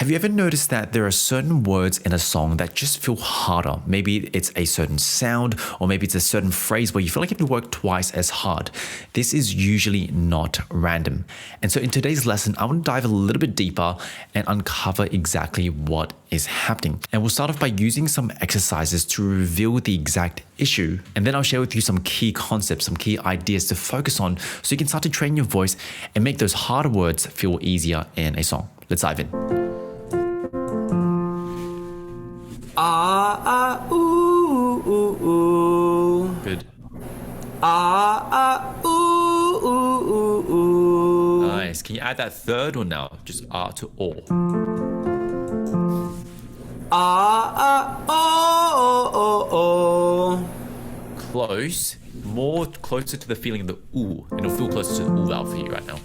Have you ever noticed that there are certain words in a song that just feel harder? Maybe it's a certain sound, or maybe it's a certain phrase where you feel like you have to work twice as hard. This is usually not random. And so in today's lesson, I want to dive a little bit deeper and uncover exactly what is happening. And we'll start off by using some exercises to reveal the exact issue. And then I'll share with you some key concepts, some key ideas to focus on so you can start to train your voice and make those harder words feel easier in a song. Let's dive in. Ah, ah, ooh, ooh, ooh. Good. Ah, ah, ooh, ooh, ooh, ooh. Nice. Can you add that third one now? Just to or. Ah, ah, oh, oh, oh. Close. More closer to the feeling of the ooh. And it'll feel closer to the ooh vowel for you right now.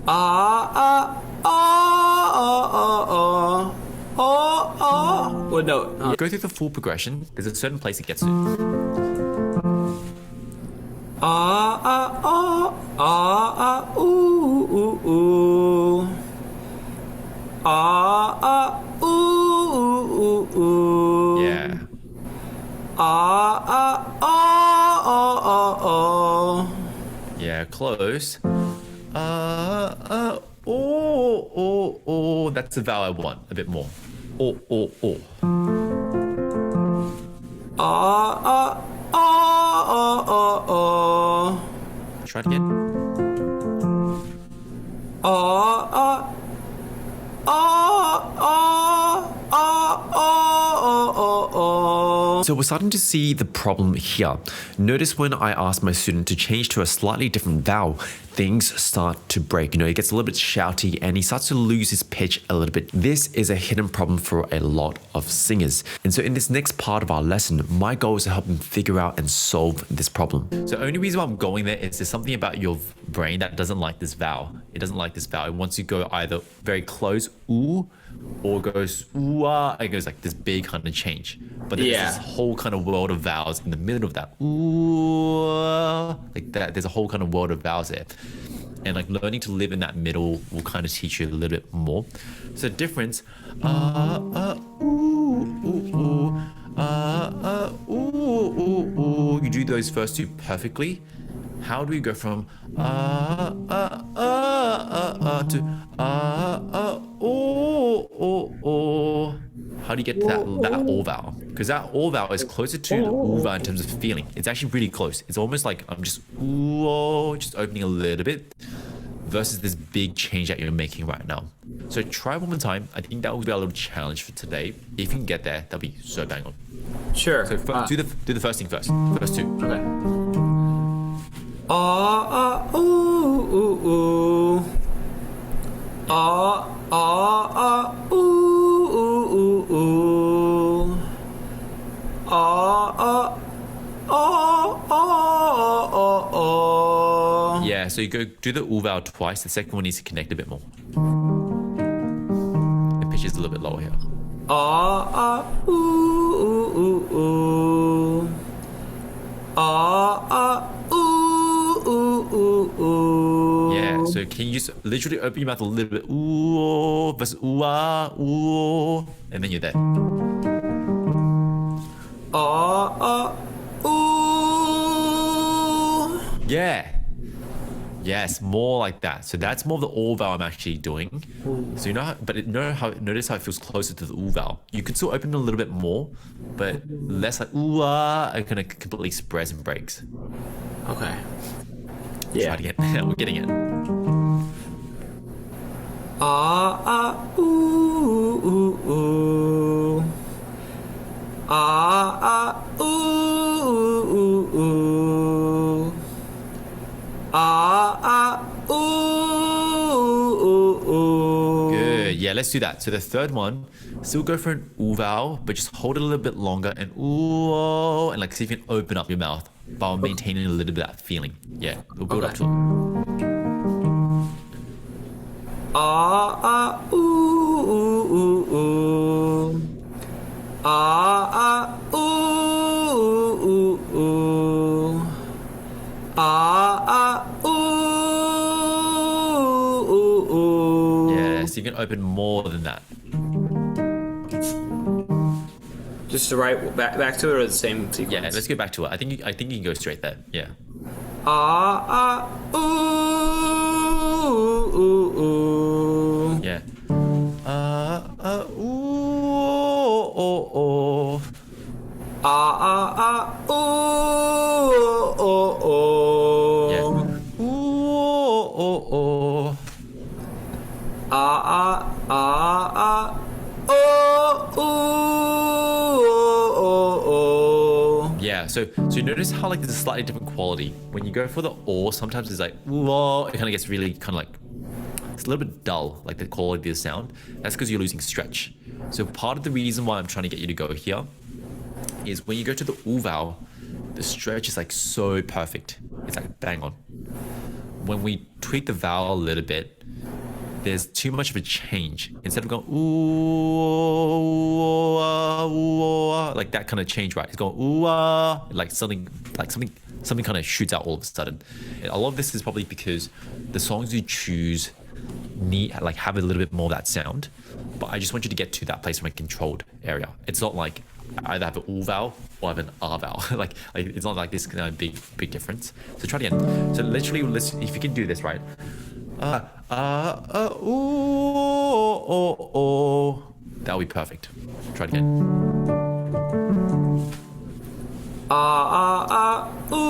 Ah, ah, oh, oh, oh, oh. Oh, oh. Well, no. Go through the full progression. There's a certain place it gets to. Ah, ah, oh. Ah, ah, ooh, ooh, ooh. Ah, ah, ooh, ooh, ooh. Yeah. Ah, ah, oh, oh, oh, oh. Yeah, close. Oh. That's the vowel I want a bit more. Oh. Ah, ah, oh, oh, oh. Try it again. Ah, ah, oh, oh, oh, oh, oh, oh. So we're starting to see the problem here. Notice when I ask my student to change to a slightly different vowel, things start to break. He gets a little bit shouty and he starts to lose his pitch a little bit. This is a hidden problem for a lot of singers. And so in this next part of our lesson, my goal is to help them figure out and solve this problem. So the only reason why I'm going there is there's something about your brain that doesn't like this vowel. It doesn't like this vowel. It wants to go either very close, ooh, or goes ooh, ah. It goes like this big kind of change. But there's this whole kind of world of vowels in the middle of that. Ooh, like that. There's a whole kind of world of vowels there. And like learning to live in that middle will kind of teach you a little bit more. So the difference, ooh. You do those first two perfectly. How do we go from to oh? How do you get to that all vowel? Because that all vowel is closer to the ooh vowel in terms of feeling. It's actually really close. It's almost like I'm just ooh, just opening a little bit versus this big change that you're making right now. So try one more time. I think that will be a little challenge for today. If you can get there, that'll be so bang on. Sure. So do the first thing first. First two. Okay. Ah, ah, ooh, ooh, ooh. Ah, ah, ah, ooh, ooh, ooh, ooh. Ah, ah, oh, oh, oh, oh. Yeah, so you go do the ooh vowel twice. The second one needs to connect a bit more. The pitch is a little bit lower here. Ah, ah, ooh, ooh, ooh, ooh. Ah, ah, ooh, ooh, ooh, ooh. Yeah, so can you just literally open your mouth a little bit, ooh, versus ooh, ah, ooh, and then you're there. Ah, ah, ooh. Yeah. Yes, more like that. So that's more of the all vowel I'm actually doing. So notice how it feels closer to the ooh vowel. You could still open a little bit more, but less like ooh, ah, it kind of completely spreads and breaks. Okay. Try it again. We're getting it. Ah, ah, ooh, ooh, ooh. Ah, ah, ooh, ooh, ooh. Ah, ah, ooh, ooh, ooh. Good. Yeah, let's do that. So the third one, still go for an ooh vowel, but just hold it a little bit longer and ooh, and like see if you can open up your mouth while maintaining a little bit of that feeling. Yeah, we'll build up to it. Ah, ah, ooh, ooh, ooh, ooh. Ah, ah, ooh, ooh, ooh. Ah, ah, ooh, ooh, ooh. Yeah, so you can open more than that. Just the right back to it or the same sequence? Yeah, let's go back to it. I think you can go straight there. Yeah. Ooh, ooh, ooh. Yeah. Ooh, oh, oh. Ooh, oh, oh. Yeah. Ooh, oh, oh. Yeah, so you notice how like there's a slightly different quality. When you go for the or, sometimes it's like ooh, oh, it kind of gets really kind of like it's a little bit dull, like the quality of the sound. That's because you're losing stretch. So part of the reason why I'm trying to get you to go here is when you go to the oo vowel, the stretch is like so perfect. It's like bang on. When we tweak the vowel a little bit, there's too much of a change. Instead of going ooh, like that kind of change, right? It's going ooh, like something kind of shoots out all of a sudden. And a lot of this is probably because the songs you choose have a little bit more of that sound. But I just want you to get to that place from a controlled area. It's not like I either have an oo vowel or I have an ah vowel. like it's not like this kind of big difference. So try it again. So literally, if you can do this right. Ooh, oh. That'll be perfect. Try it again. Ooh.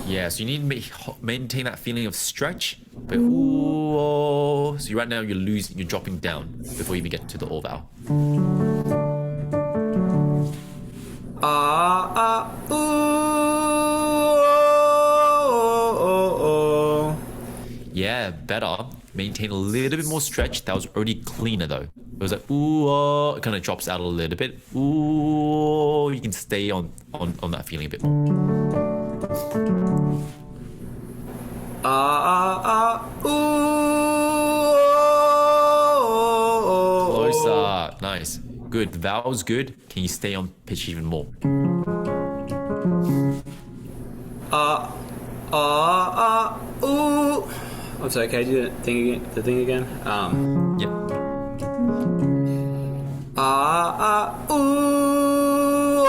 Yeah, so you need to maintain that feeling of stretch. But ooh, oh. So right now you're dropping down before you even get to the o vowel. Yeah, better. Maintain a little bit more stretch. That was already cleaner though. It was like ooh, oh, it kind of drops out a little bit. Ooh, you can stay on that feeling a bit more. Closer. Nice. Good. The vowel's good. Can you stay on pitch even more? Ooh. I'm sorry, can I do the thing again? Yep. Ooh.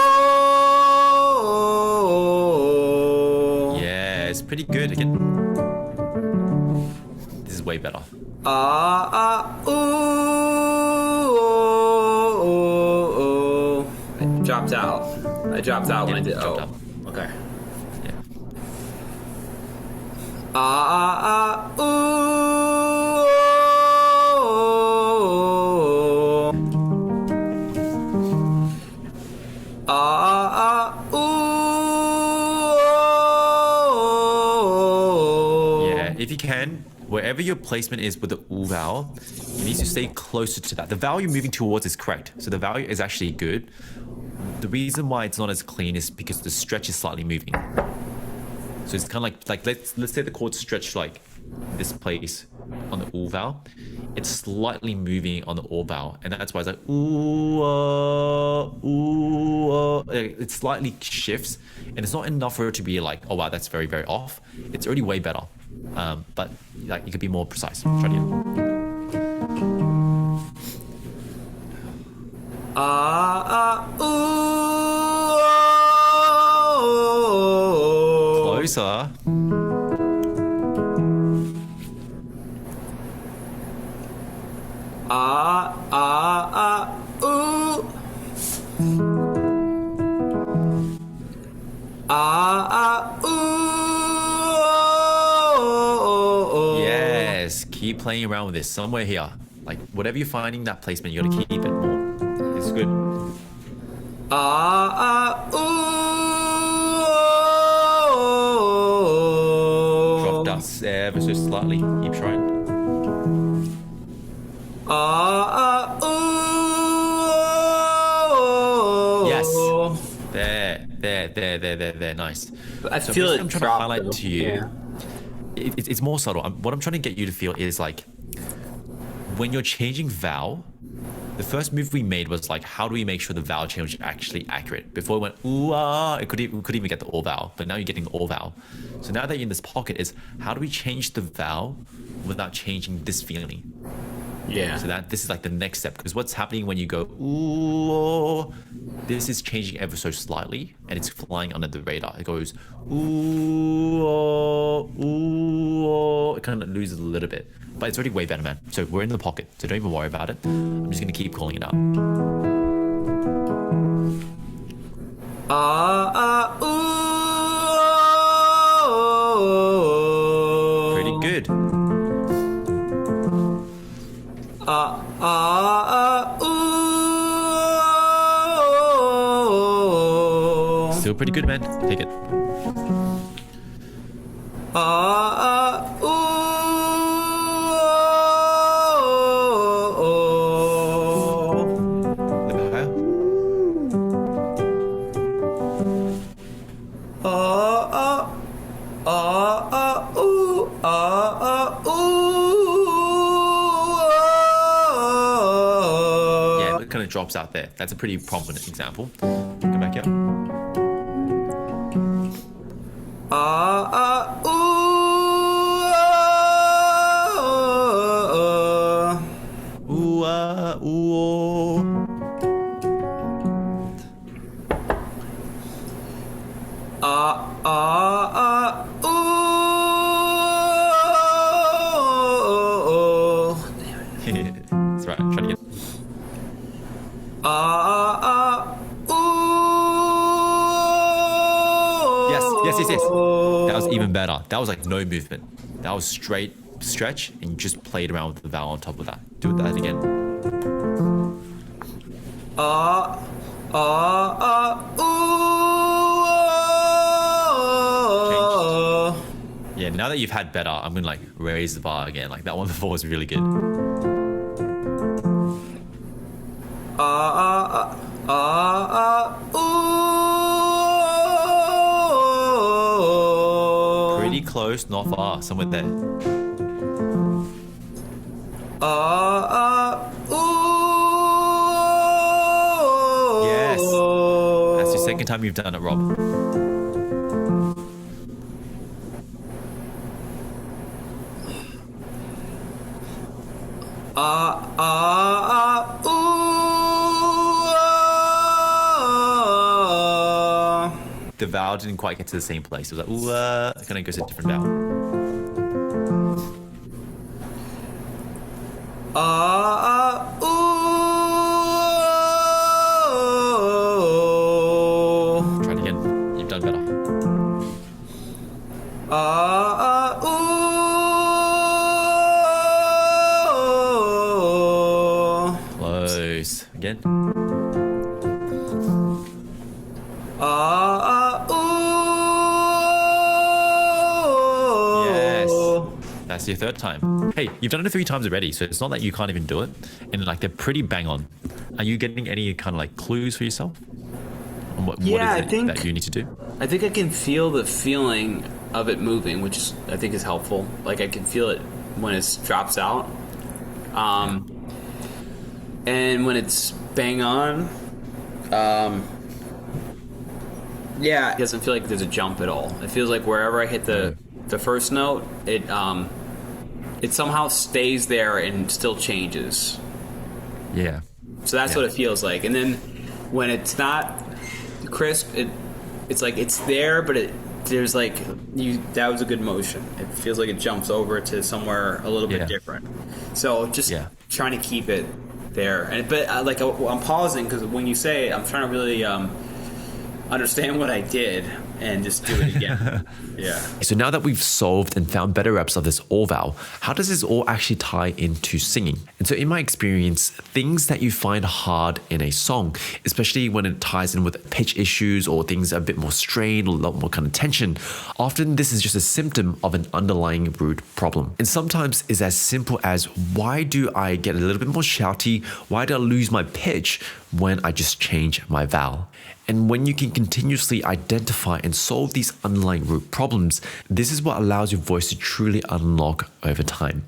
Yeah, it's pretty good. Again. This is way better. Ooh. I dropped out when I did dropped O. out. Okay. Yeah. Ooh. Yeah, if you can, wherever your placement is with the oo vowel, you need to stay closer to that. The vowel you're moving towards is correct, so the vowel is actually good. The reason why it's not as clean is because the stretch is slightly moving. So it's kind of like let's say the chord stretch like this place on the oo vowel. It's slightly moving on the o vowel, and that's why it's like ooh, ooh. It slightly shifts, and it's not enough for it to be like, oh wow, that's very very off. It's already way better, but like you could be more precise. Try it again. Closer. Yes, keep playing around with this. Somewhere here, like whatever you're finding that placement, you gotta keep it more. It's good. Drop down ever so slightly. Keep trying. Yes. There. Nice. I So feel basically it I'm trying drop, to highlight though. to you. Yeah. It's more subtle. What I'm trying to get you to feel is like when you're changing vowel, The first move we made was like, how do we make sure the vowel change is actually accurate? Before it went ooh ah, we couldn't even get the all vowel, but now you're getting the all vowel. So now that you're in this pocket is how do we change the vowel without changing this feeling? Yeah. So this is like the next step, because what's happening when you go ooh, this is changing ever so slightly and it's flying under the radar. It goes ooh, ooh, it kind of loses a little bit, but it's already way better, man. So we're in the pocket, so don't even worry about it. I'm just gonna keep calling it out. Pretty good. Still pretty good, man. Take it. A little bit higher. Yeah, it kind of drops out there. That's a pretty prominent example. Go back here. Ooh, ooh. That's right. Try it again. Yes. That was even better. That was like no movement. That was straight stretch and you just played around with the vowel on top of that. Do that again. Changed. Yeah, now that you've had better, I'm gonna like raise the bar again. Like that one before was really good. Pretty close, not far, somewhere there. Yes. That's the second time you've done it, Rob. The vowel didn't quite get to the same place. It was like, ooh, it kind of goes to a different vowel. Try it again. You've done better. Close. Again. Yes. That's your third time. Hey, you've done it 3 times already, so it's not that you can't even do it. And like they're pretty bang on. Are you getting any kind of like clues for yourself? On what is it that you need to do? I think I can feel the feeling of it moving, which is, I think is helpful. Like I can feel it when it drops out. And when it's bang on, it doesn't feel like there's a jump at all. It feels like wherever I hit the first note, it somehow stays there and still changes. Yeah. So that's what it feels like. And then when it's not crisp, it's like it's there, but there's like that was a good motion. It feels like it jumps over to somewhere a little bit different. So just trying to keep it there. But I'm pausing because when you say it, I'm trying to really understand what I did and just do it again. Yeah. So now that we've solved and found better reps of this all vowel, how does this all actually tie into singing? And so in my experience, things that you find hard in a song, especially when it ties in with pitch issues or things a bit more strained, a lot more kind of tension, often this is just a symptom of an underlying root problem. And sometimes it's as simple as, why do I get a little bit more shouty? Why do I lose my pitch when I just change my vowel? And when you can continuously identify and solve these underlying root problems, this is what allows your voice to truly unlock over time.